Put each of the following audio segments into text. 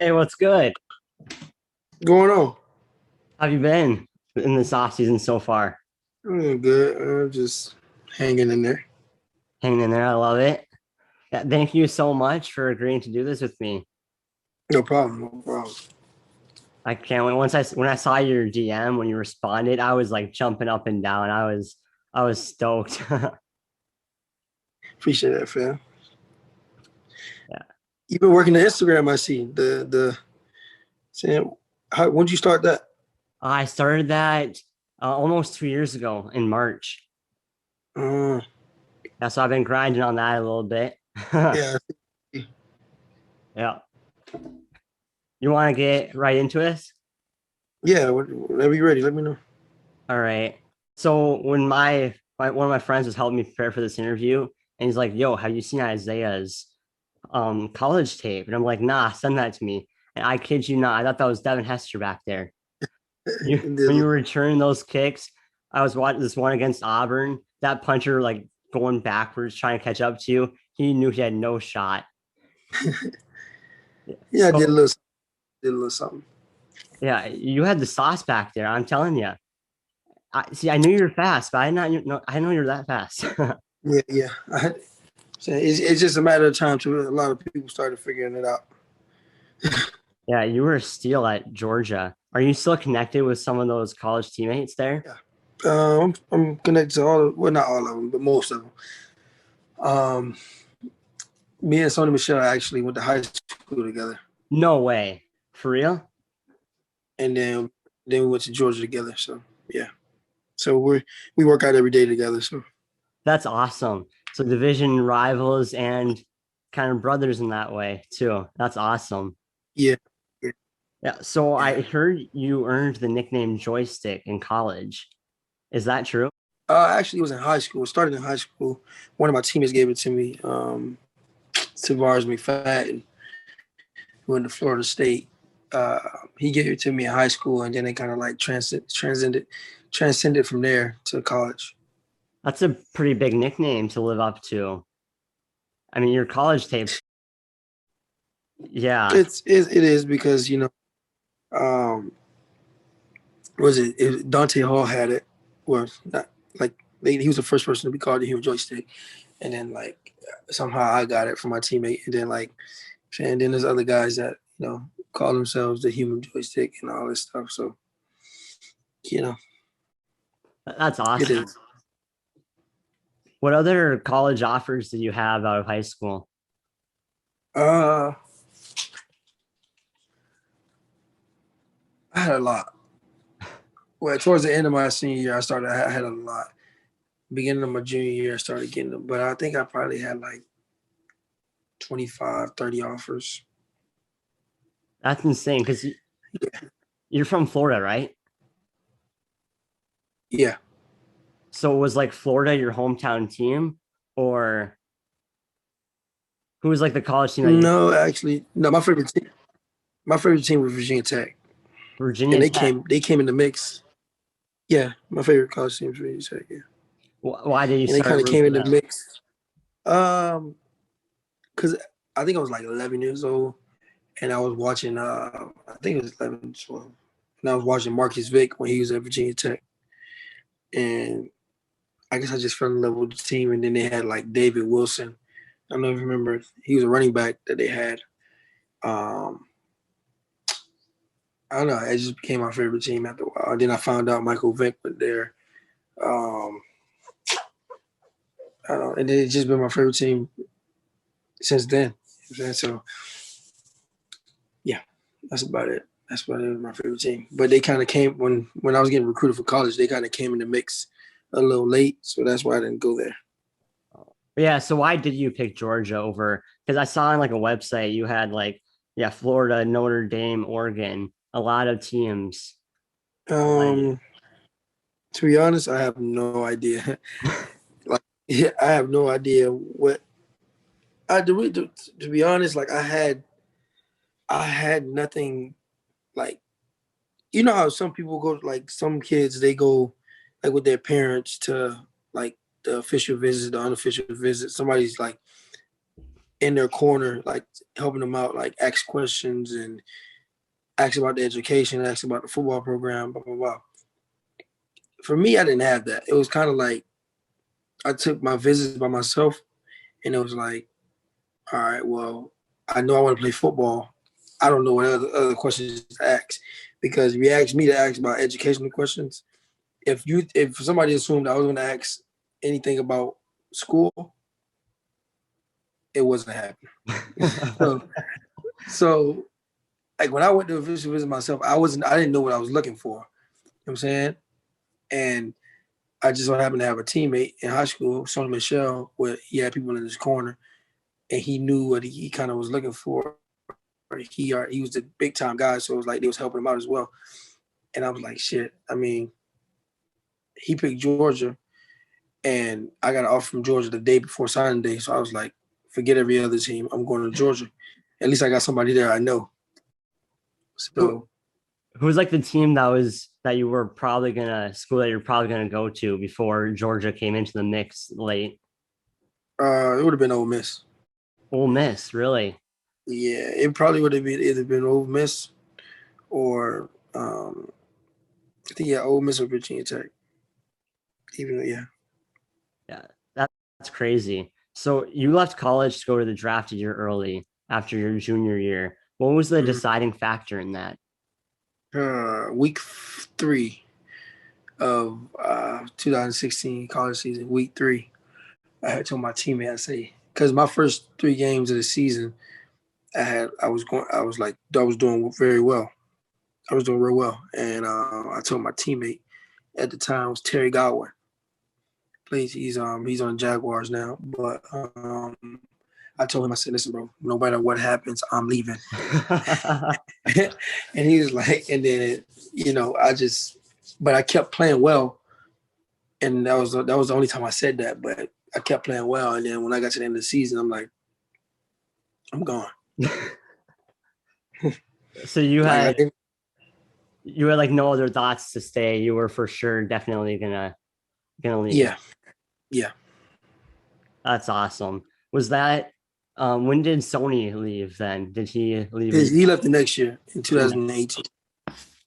Hey, what's good? Going on? How have you been in this off season so far? I'm doing good. I'm just hanging in there. Hanging in there. I love it. Yeah, thank you so much for agreeing to do this with me. No problem. No problem. I can't wait. When I saw your DM when you responded, I was like jumping up and down. I was stoked. Appreciate that, fam. Yeah. You've been working the Instagram. I see the saying. When did you start that? I started that almost 2 years ago in March. Uh, Yeah, so I've been grinding on that a little bit. yeah, Yeah. You want to get right into this? yeah. Whenever you're ready, let me know. All right. So when one of my friends was helping me prepare for this interview, and he's like, "Yo, have you seen Isaiah's college tape?" And I'm like, "Nah, send that to me." And I kid you not, I thought that was Devin Hester back there. You when you were returning those kicks, I was watching this one against Auburn. That puncher like going backwards, trying to catch up to you. He knew he had no shot. Yeah, I So did a little something. yeah, you had the sauce back there. I'm telling you. I knew you were fast, but I did not know I didn't know you were that fast. Yeah, yeah. It's just a matter of time till a lot of people started figuring it out. Yeah, you were a steal at Georgia. Are you still connected with some of those college teammates there? Yeah. I'm connected to well, not all of them, but most of them. Um, Me and Sony Michelle actually went to high school together, No way. For real? and then we went to Georgia together. So yeah, so we work out every day together. So That's awesome. So division rivals and kind of brothers in that way too. That's awesome. yeah, yeah, Yeah. So yeah. I heard you earned the nickname Joystick in college. Is that true? Actually, it was in high school. It started in high school. One of my teammates gave it to me. Tavares McFadden, who went to Florida State. Uh, he gave it to me in high school, and then it kind of like transcended from there to college. That's a pretty big nickname to live up to. I mean, your college tapes. Yeah. It is because um, was Dante Hall had it, well, not like he was the first person to be called the human joystick, and then like somehow I got it from my teammate, and then and then there's other guys that call themselves the human joystick and all this stuff. So you know, That's it awesome. is. What other college offers did you have out of high school? Uh, I had a lot. Well, towards the end of my senior year, I had a lot. Beginning of my junior year, I started getting them, but I think I probably had like 25, 30 offers. That's insane because Yeah, you're from Florida, right? yeah. So was like Florida your hometown team, or who was like the college team that you No, actually, no. My favorite team was Virginia Tech, and Virginia Tech? they came in the mix. Yeah, my favorite college team was Virginia Tech. Yeah, Why did you and they start kind of rooting came for in the them? mix. Because I think I was like 11 years old, and I was watching. I think it was 11, 12, and I was watching Marcus Vick when he was at Virginia Tech, and I guess I just fell in love with the team. And then they had like David Wilson. I don't know if you remember. He was a running back that they had. Um, I don't know. It just became my favorite team after a while. And then I found out Michael Vick was there. Um, I don't know, and then it's just been my favorite team since then. So yeah, that's about it. That's about it. My favorite team. But they kind of came when I was getting recruited for college. They kind of came in the mix a little late, so that's why I didn't go there. Yeah, so why did you pick Georgia over? Because I saw on like a website you had like yeah Florida, Notre Dame, Oregon, a lot of teams. Like Um, to be honest, I have no idea. Like, yeah, I have no idea what I do. To be honest, like I had nothing like how some people go like some kids they go like with their parents to like the official visits, the unofficial visits. Somebody's like in their corner, like helping them out, like ask questions and ask about the education, ask about the football program, blah blah blah. For me, I didn't have that. It was kind of like I took my visits by myself, and it was like, all right, well, I know I want to play football. I don't know what other questions to ask, because if you ask me to ask about educational questions, if somebody assumed I was going to ask anything about school, it wasn't happening. so like when I went to visit myself, I didn't know what I was looking for. You know what I'm saying? And I just so happened to have a teammate in high school, Sonny Michelle, where he had people in his corner, and he knew what he kind of was looking for. He was the big time guy, so it was like they was helping him out as well. And I was like, shit. I mean, he picked Georgia, and I got an offer from Georgia the day before signing day. So I was like, forget every other team. I'm going to Georgia. At least I got somebody there I know. So who was like the team that you were probably gonna school that you're probably gonna go to before Georgia came into the mix late? it would have been Ole Miss. Ole Miss, really? Yeah, it probably would have either been Ole Miss or I think Ole Miss or Virginia Tech. Yeah. Yeah, that's crazy. So you left college to go to the draft a year early after your junior year. What was the deciding factor in that? Week 3 of 2016 college season, week 3. I had told my teammate, I say, because my first 3 games of the season, I was doing very well. I was doing real well, and I told my teammate at the time was Terry Godwin. He's on Jaguars now, but I told him, I said, listen, bro, no matter what happens, I'm leaving. And he was like, and then but I kept playing well, and that was the only time I said that. But I kept playing well, and then when I got to the end of the season, I'm like, I'm gone. So you had like no other thoughts to stay. You were for sure definitely gonna leave. Yeah. That's awesome. Was that when did Sony leave then? Did he leave? He left the next year in 2018.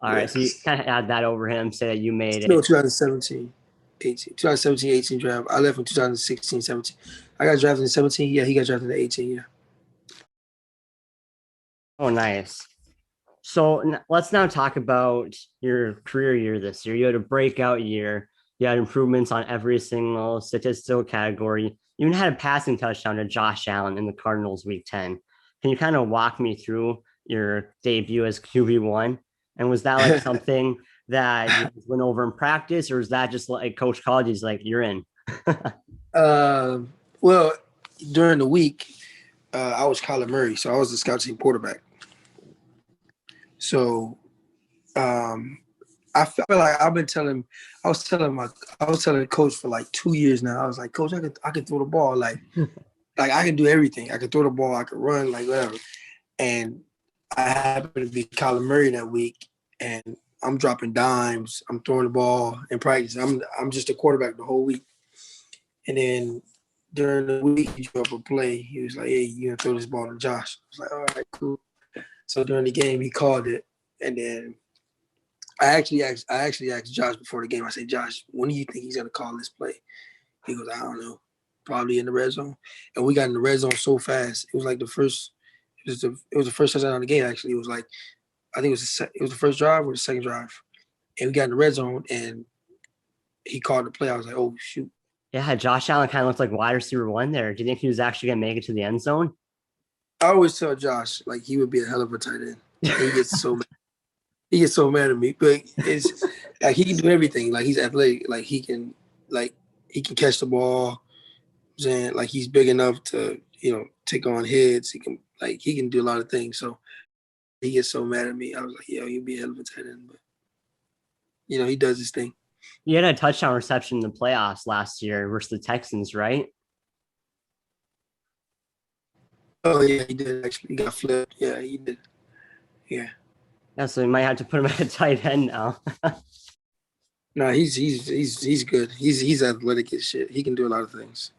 All right. So you kind of add that over him, say that you made it. No, 2017, 18 draft. I left in 2016, 17. I got drafted in 17. Yeah, he got drafted in 18. Yeah. Oh, nice. So let's now talk about your career year this year. You had a breakout year. You had improvements on every single statistical category. You even had a passing touchdown to Josh Allen in the Cardinals week 10. Can you kind of walk me through your debut as QB1? And was that like something that you went over in practice, or is that just like Coach called you, like, you're in? Well, during the week, I was Kyler Murray, so I was the scout team quarterback. So I feel like I was telling the coach for like 2 years now. I was like, Coach, I could throw the ball, like I can do everything. I could throw the ball, I could run, like whatever. And I happened to be Kyler Murray that week, and I'm dropping dimes. I'm throwing the ball in practice. I'm just a quarterback the whole week. And then during the week, he drew up a play. He was like, hey, you gonna throw this ball to Josh? I was like, all right, cool. So during the game, he called it, and then I actually asked Josh before the game. I said, Josh, when do you think he's gonna call this play? He goes, I don't know, probably in the red zone. And we got in the red zone so fast. It was like the first touchdown of the game. Actually, it was like I think it was the first drive or the second drive, and we got in the red zone, and he called the play. I was like, oh shoot. Yeah, Josh Allen kind of looked like wide receiver 1 there. Do you think he was actually gonna make it to the end zone? I always tell Josh like he would be a hell of a tight end. He gets so mad. He gets so mad at me, but it's like he can do everything. Like he's athletic. Like he can catch the ball. Saying like he's big enough to take on hits. He can do a lot of things. So he gets so mad at me. I was like, yo, you'd be a hell of a tight end, but he does his thing. He had a touchdown reception in the playoffs last year versus the Texans, right? Oh yeah, he did actually. He got flipped. Yeah, he did. Yeah. Yeah, so we might have to put him at a tight end now. No, he's good. He's athletic as shit. He can do a lot of things.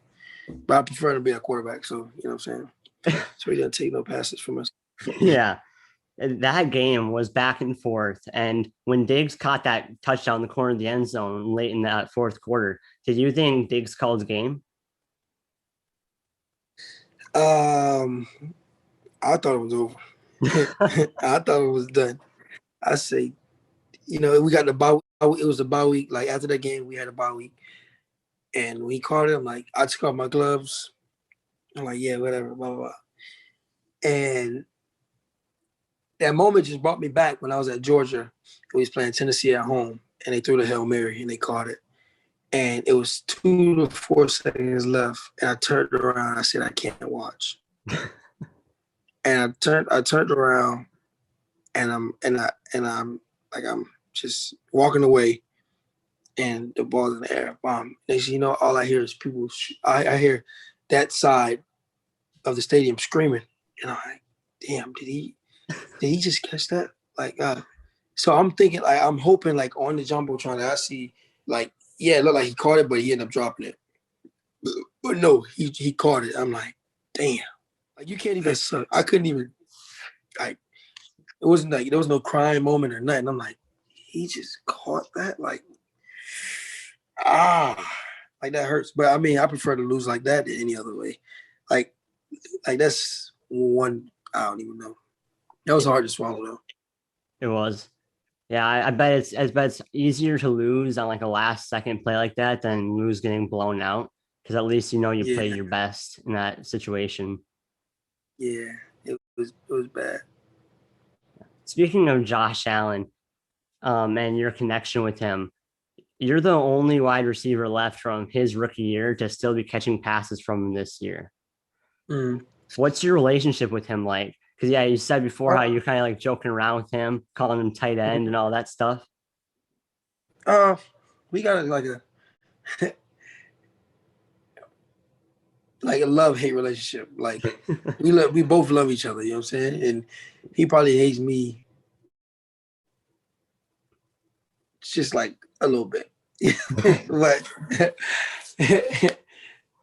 But I prefer to be a quarterback, so you know what I'm saying? so he didn't take no passes from us. Yeah. That game was back and forth. And when Diggs caught that touchdown in the corner of the end zone late in that fourth quarter, did you think Diggs called the game? Um, I thought it was over. I thought it was done. I say, we got the bye. It was a bye week. Like after that game, we had a bye week, and we called it. I'm like, I took off my gloves. I'm like, yeah, whatever, blah blah blah. And that moment just brought me back when I was at Georgia. We was playing Tennessee at home, and they threw the Hail Mary and they caught it. And it was 2 to 4 seconds left, and I turned around. I said, I can't watch. And I turned around, and I'm like I'm just walking away, and the ball's in the air. Next, all I hear is people. I hear that side of the stadium screaming, and I'm like, damn, did he just catch that? Like, so I'm thinking, like, I'm hoping, like, on the jumbotron, I see, like, yeah, it looked like he caught it, but he ended up dropping it. But no, he caught it. I'm like, damn. Like, you can't even. I couldn't even. Like, it wasn't like there was no crying moment or nothing. I'm like, he just caught that. Like, like that hurts. But I mean, I prefer to lose like that than any other way. Like, that's one. I don't even know. That was hard to swallow though. It was. Yeah, I bet it's easier to lose on like a last second play like that than lose getting blown out. Because at least you played Yeah, your best in that situation. yeah. It was bad. Speaking of Josh Allen, and your connection with him, you're the only wide receiver left from his rookie year to still be catching passes from him this year. Mm. What's your relationship with him like? Because yeah, you said before how you're kind of like joking around with him, calling him tight end and all that stuff. Uh, we got like a like a love hate relationship. Like we both love each other. You know what I'm saying? And he probably hates me just like a little bit. But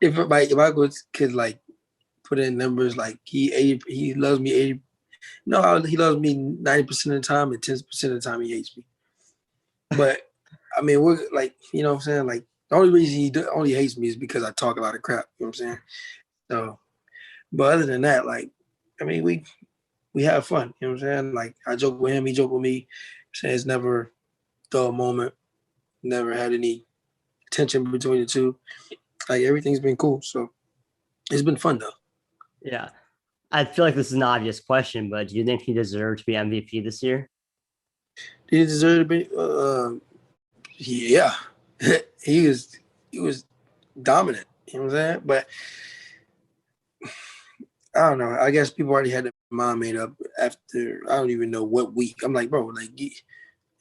if I could like put in numbers, like he loves me 80. No, he loves me 90% of the time, and 10% of the time he hates me. But I mean, we're like, you know what I'm saying? Like the only reason he only hates me is because I talk a lot of crap. You know what I'm saying? So, but other than that, like, I mean, we have fun. You know what I'm saying? Like I joke with him, he joke with me. Saying it's never dull moment. Never had any tension between the two. Like everything's been cool. So it's been fun though. Yeah. I feel like this is an obvious question, but do you think he deserved to be MVP this year? Did he deserve to be? Yeah, he was dominant. You know what I'm saying? But I don't know. I guess people already had their mind made up after I don't even know what week. I'm like, bro, like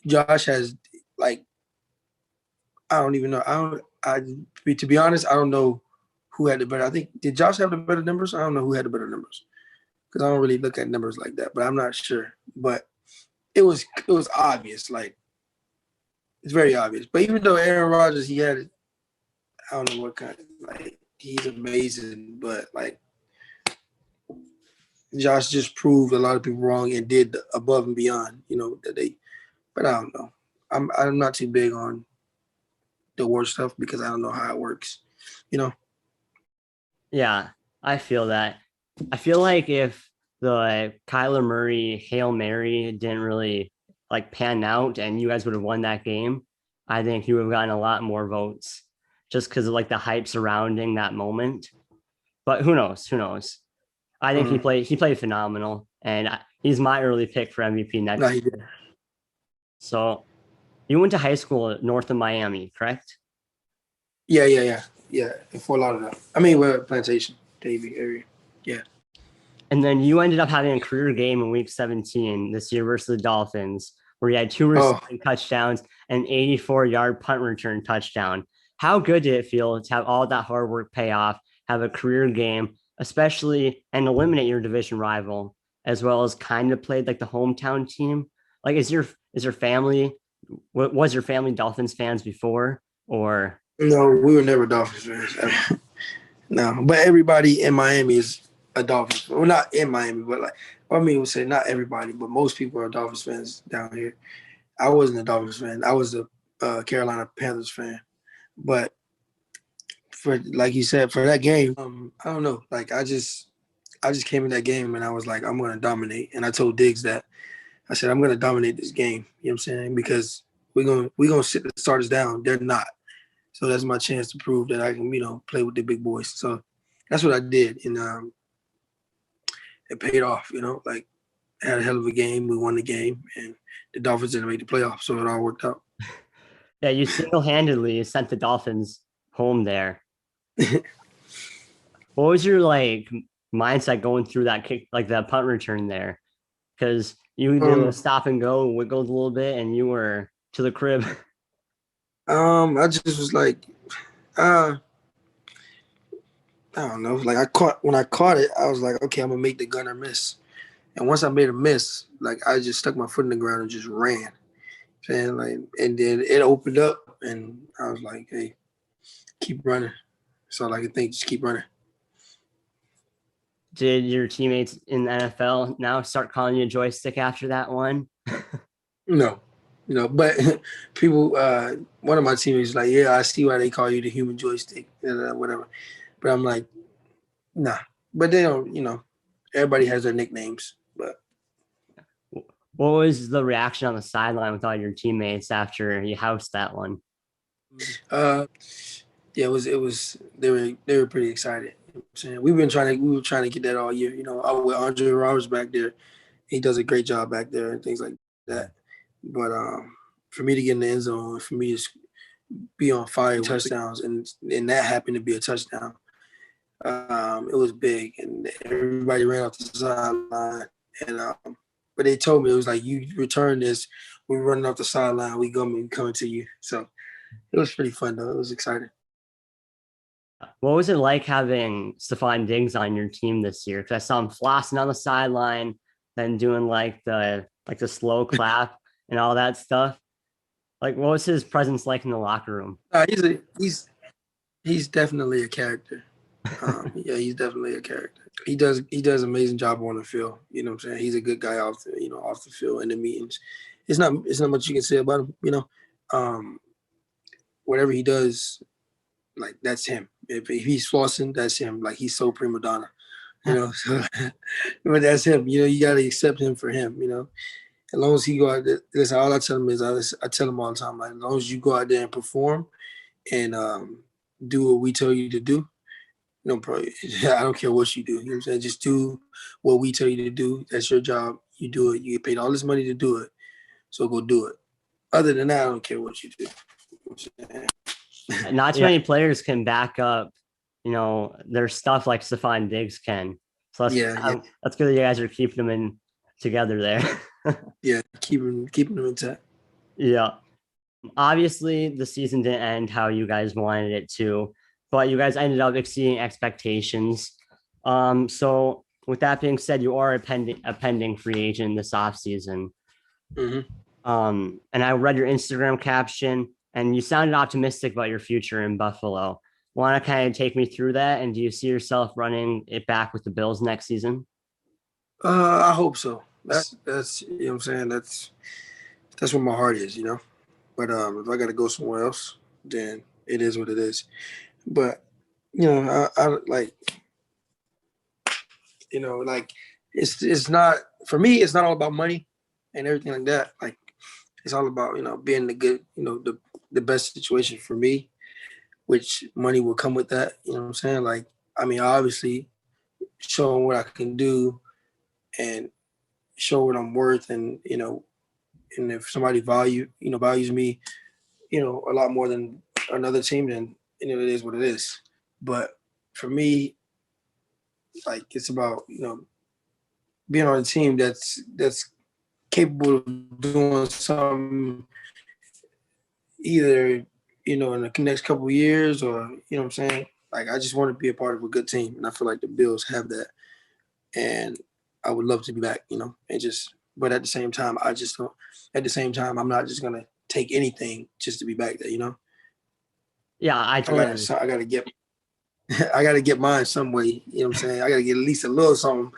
Josh has like I don't even know. To be honest, I don't know who had the better. I think did Josh have the better numbers? I don't know who had the better numbers because I don't really look at numbers like that. But I'm not sure. But it was obvious. Like it's very obvious. But even though Aaron Rodgers, he had I don't know what kind of like he's amazing, but like Josh just proved a lot of people wrong and did above and beyond, that they. But I don't know. I'm not too big on the award stuff because I don't know how it works. You know. Yeah, I feel that. I feel like if the Kyler Murray Hail Mary didn't really like pan out and you guys would have won that game, I think you would have gotten a lot more votes just because of like the hype surrounding that moment. But who knows? Who knows? I think he Mm-hmm. played phenomenal, and he's my early pick for MVP No, next he year. did. So you went to high school north of Miami, correct? Yeah. In Fort Lauderdale. I mean, we're Plantation, Davie area. Yeah. And then you ended up having a career game in week 17 this year versus the Dolphins, where you had two Oh, receiving touchdowns and 84-yard punt return touchdown. How good did it feel to have all that hard work pay off, have a career game, especially and eliminate your division rival, as well as kind of played like the hometown team? Like, is your family was your family Dolphins fans before, or no, we were never Dolphins fans ever. No, but everybody in Miami is a Dolphins fan. Well, not in Miami, but like, I mean, we'll say not everybody, but most people are Dolphins fans down here. I wasn't a Dolphins fan. I was a Carolina Panthers fan. But for like you said, for that game, I don't know. Like I just came in that game and I was like, I'm gonna dominate. And I told Diggs that. I said, I'm gonna dominate this game. You know what I'm saying? Because we're gonna sit the starters down. They're not. So that's my chance to prove that I can, play with the big boys. So that's what I did. And it paid off, like I had a hell of a game. We won the game and the Dolphins didn't make the playoffs, so it all worked out. Yeah, you single-handedly sent the Dolphins home there. What was your like mindset going through that kick, like that punt return there? Because you did a stop and go, wiggled a little bit, and you were to the crib. I just was like, I don't know. Like when I caught it, I was like, okay, I'm gonna make the gunner miss. And once I made a miss, like I just stuck my foot in the ground and just ran. And like, and then it opened up, and I was like, hey, keep running. That's all I can think. Just keep running. Did your teammates in the NFL now start calling you a joystick after that one? No, but people, one of my teammates was like, yeah, I see why they call you the human joystick, whatever. But I'm like, nah. But they don't, everybody has their nicknames. But what was the reaction on the sideline with all your teammates after you housed that one? Yeah, it was they were pretty excited. You know what I'm saying we were trying to get that all year. With Andre Roberts back there, he does a great job back there and things like that. But for me to get in the end zone, for me to be on fire with touchdowns, and that happened to be a touchdown. It was big, and everybody ran off the sideline. And but they told me it was like, you return this, we're running off the sideline, we coming to you. So it was pretty fun though. It was exciting. What was it like having Stephon Diggs on your team this year? Because I saw him flossing on the sideline, then doing like the slow clap and all that stuff. Like, what was his presence like in the locker room? He's definitely a character. Yeah, he's definitely a character. He does an amazing job on the field. You know what I'm saying? He's a good guy off the field in the meetings. It's not much you can say about him. Whatever he does, like that's him. If he's flossing, that's him. Like he's so prima donna. So, but that's him. You got to accept him for him. As long as he go out there, listen, all I tell him is I tell him all the time, like, as long as you go out there and perform and do what we tell you to do, no problem. I don't care what you do. You know what I'm saying? Just do what we tell you to do. That's your job. You do it. You get paid all this money to do it. So go do it. Other than that, I don't care what you do. You know Not too many players can back up, their stuff like Stephon Diggs can. So that's good that you guys are keeping them in together there. Yeah, keeping them intact. Yeah. Obviously, the season didn't end how you guys wanted it to, but you guys ended up exceeding expectations. So with that being said, you are a pending free agent this offseason. Mm-hmm. And I read your Instagram caption, and you sounded optimistic about your future in Buffalo. Want to kind of take me through that? And do you see yourself running it back with the Bills next season? I hope so. That's you know what I'm saying. That's where my heart is. But if I got to go somewhere else, then it is what it is. But I like like it's not for me. It's not all about money and everything like that. Like it's all about being the good the best situation for me, which money will come with that. You know what I'm saying? Like I mean, obviously showing what I can do and show what I'm worth, and and if somebody values me, a lot more than another team, then it is what it is. But for me, like it's about being on a team that's capable of doing something either in the next couple of years, or what I'm saying. Like I just want to be a part of a good team, and I feel like the Bills have that, and I would love to be back. And just. But at the same time, I just don't. At the same time, I'm not just gonna take anything just to be back there. Yeah, I totally. I gotta get. I got to get mine some way. You know what I'm saying? I got to get at least a little something.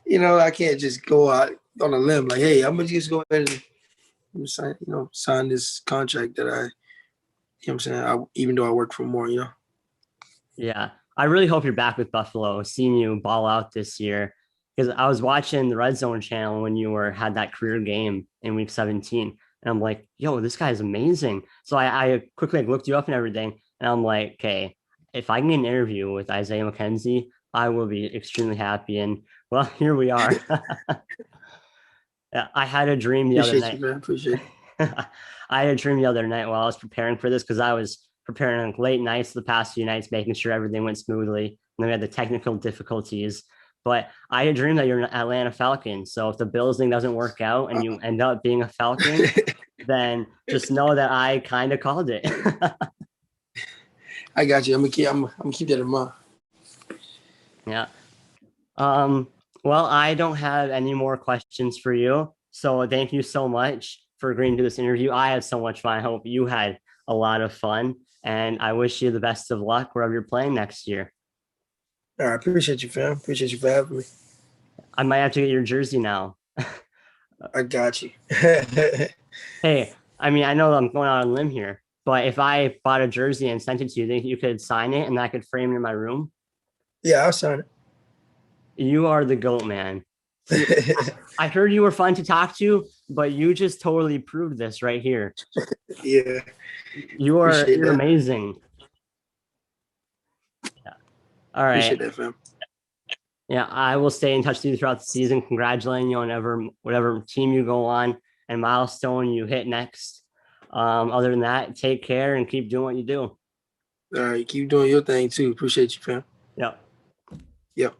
You know, I can't just go out on a limb like, hey, I'm gonna just go ahead and sign, sign this contract that what I'm saying, even though I work for more. Yeah, I really hope you're back with Buffalo, seeing you ball out this year. Because I was watching the Red Zone channel when you were had that career game in Week 17, and I'm like, yo, this guy's amazing. So I quickly looked you up and everything, and I'm like, okay, if I can get an interview with Isaiah McKenzie, I will be extremely happy. And well, here we are. Yeah, I had a dream the other Appreciate you, night. man. Appreciate it. I had a dream the other night while I was preparing for this because I was preparing like late nights the past few nights, making sure everything went smoothly. And then we had the technical difficulties. But I had a dream that you're an Atlanta Falcon. So if the Bills thing doesn't work out and you end up being a Falcon, then just know that I kind of called it. I got you. I'm gonna keep that in mind. Yeah. Um, well, I don't have any more questions for you. So thank you so much for agreeing to this interview. I had so much fun. I hope you had a lot of fun. And I wish you the best of luck wherever you're playing next year. All right, appreciate you, fam. Appreciate you for having me. I might have to get your jersey now. I got you. Hey, I mean, I know I'm going out on a limb here, but if I bought a jersey and sent it to you, think you could sign it and I could frame it in my room? Yeah, I'll sign You are the GOAT, man. See, it. I heard you were fun to talk to, but you just totally proved this right here. Yeah, appreciate You're that. amazing. Yeah. All right. Appreciate that, fam. Yeah, I will stay in touch with you throughout the season, congratulating you on whatever team you go on and milestone you hit next. Other than that, take care and keep doing what you do. All right, keep doing your thing too. Appreciate you, fam. Yeah. Yep.